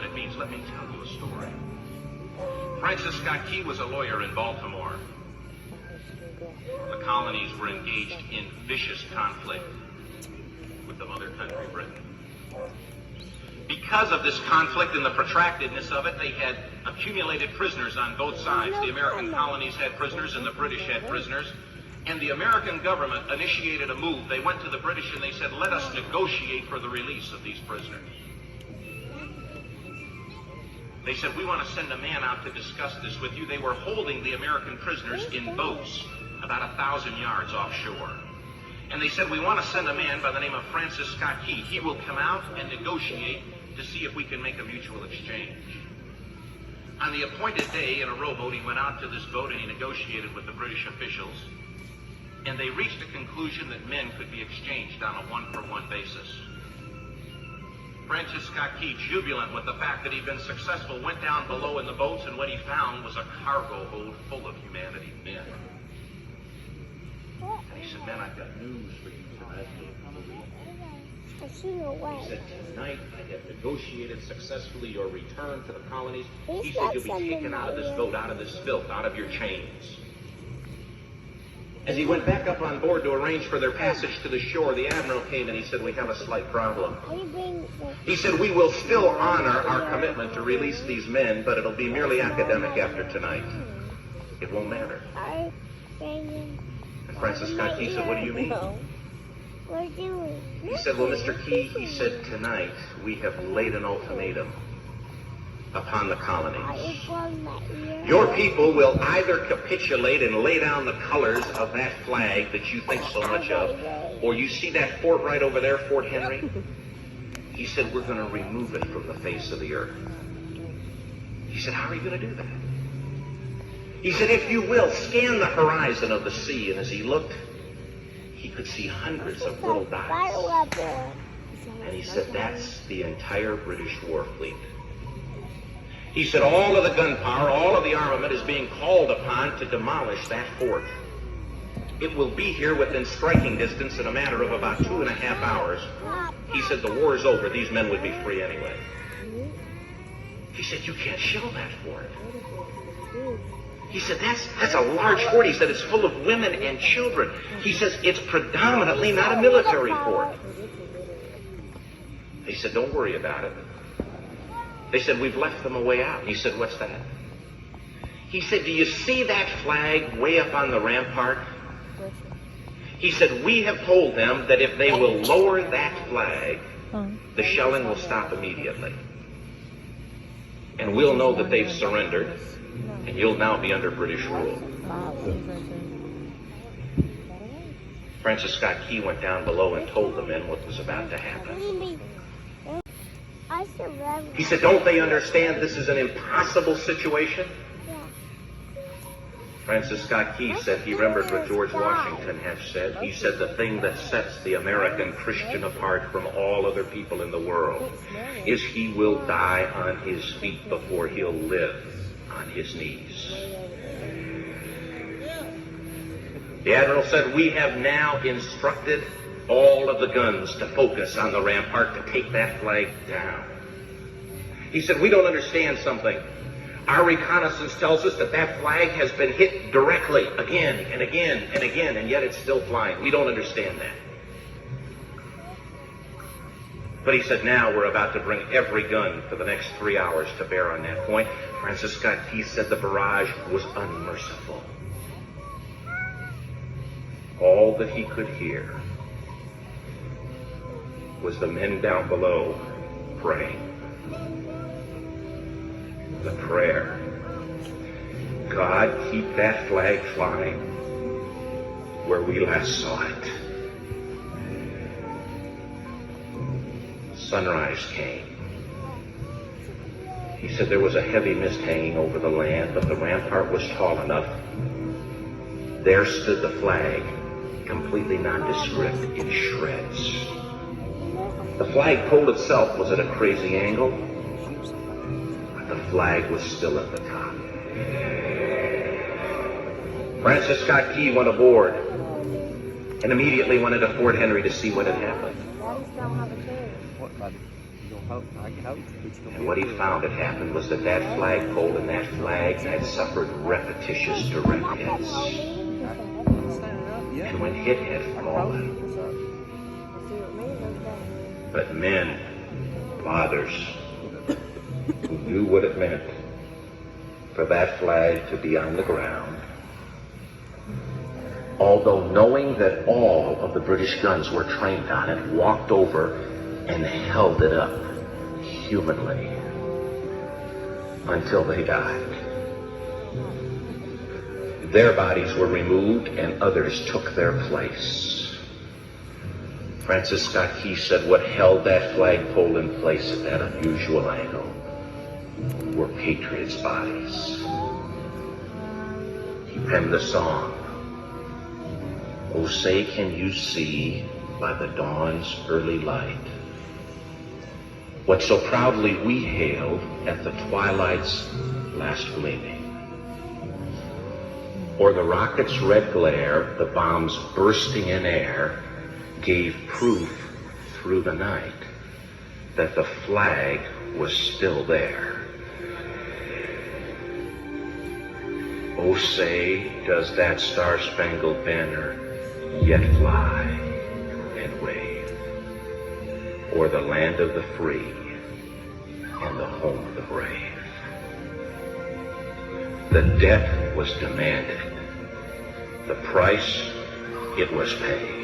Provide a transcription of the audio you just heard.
it means, let me tell you a story. Francis Scott Key was a lawyer in Baltimore. The colonies were engaged in vicious conflict with the mother country, Britain. Because of this conflict and the protractedness of it, they had accumulated prisoners on both sides. The American colonies had prisoners and the British had prisoners. And the American government initiated a move. They went to the British and they said, let us negotiate for the release of these prisoners. They said, we want to send a man out to discuss this with you. They were holding the American prisoners in boats about 1,000 yards offshore. And they said, we want to send a man by the name of Francis Scott Key. He will come out and negotiate to see if we can make a mutual exchange. On the appointed day, in a rowboat, he went out to this boat and he negotiated with the British officials. And they reached a conclusion that men could be exchanged on a one-for-one basis. Francis Scott Key, jubilant with the fact that he'd been successful, went down below in the boats, and what he found was a cargo hold full of humanity, men. And he said, men, I've got news for you tonight. He said, tonight I have negotiated successfully your return to the colonies. He said, you'll be taken out of this boat, out of this filth, out of your chains. As he went back up on board to arrange for their passage to the shore, the admiral came and he said, we have a slight problem. He said, we will still honor our commitment to release these men, but it'll be merely academic after tonight. It won't matter. And Francis Scott Key said, what do you mean? He said, well, Mr. Key, he said, tonight we have laid an ultimatum upon the colonies. Your people will either capitulate and lay down the colors of that flag that you think so much of, or you see that fort right over there, Fort Henry? He said, we're going to remove it from the face of the earth. He said, how are you going to do that? He said, if you will, scan the horizon of the sea. And as he looked, he could see hundreds of little dots. And he said, that's the entire British war fleet. He said, all of the gunpowder, all of the armament is being called upon to demolish that fort. It will be here within striking distance in a matter of about 2.5 hours. He said, the war is over. These men would be free anyway. He said, you can't shell that fort. He said, that's a large fort. He said, it's full of women and children. He says, it's predominantly not a military fort. He said, don't worry about it. They said, we've left them a way out. He said, what's that? He said, do you see that flag way up on the rampart? He said, we have told them that if they will lower that flag, the shelling will stop immediately. And we'll know that they've surrendered, and you'll now be under British rule. Francis Scott Key went down below and told the men what was about to happen. He said, don't they understand this is an impossible situation? Francis Scott Key said he remembered what George Washington had said. He said the thing that sets the American Christian apart from all other people in the world is he will die on his feet before he'll live on his knees. The Admiral said, we have now instructed all of the guns to focus on the rampart to take that flag down. He said, we don't understand something. Our reconnaissance tells us that that flag has been hit directly again and again and again, and yet it's still flying. We don't understand that. But he said, now we're about to bring every gun for the next 3 hours to bear on that point. Francis Scott Key said the barrage was unmerciful. All that he could hear was the men down below praying. The prayer, God, keep that flag flying where we last saw it. Sunrise came. He said there was a heavy mist hanging over the land, but the rampart was tall enough. There stood the flag, completely nondescript, in shreds. The flagpole itself was at a crazy angle, but the flag was still at the top. Francis Scott Key went aboard and immediately went into Fort Henry to see what had happened. And what he found had happened was that that flagpole and that flag had suffered repetitious direct hits. And when hit had fallen, but men, fathers, who knew what it meant for that flag to be on the ground, although knowing that all of the British guns were trained on it, walked over and held it up humanly until they died. Their bodies were removed and others took their place. Francis Scott Key said what held that flagpole in place at that unusual angle were patriots' bodies. He penned the song, "Oh, say can you see by the dawn's early light what so proudly we hailed at the twilight's last gleaming? Or the rocket's red glare, the bombs bursting in air, gave proof through the night that the flag was still there. Oh, say, does that star-spangled banner yet fly and wave o'er the land of the free and the home of the brave?" The debt was demanded. The price, it was paid.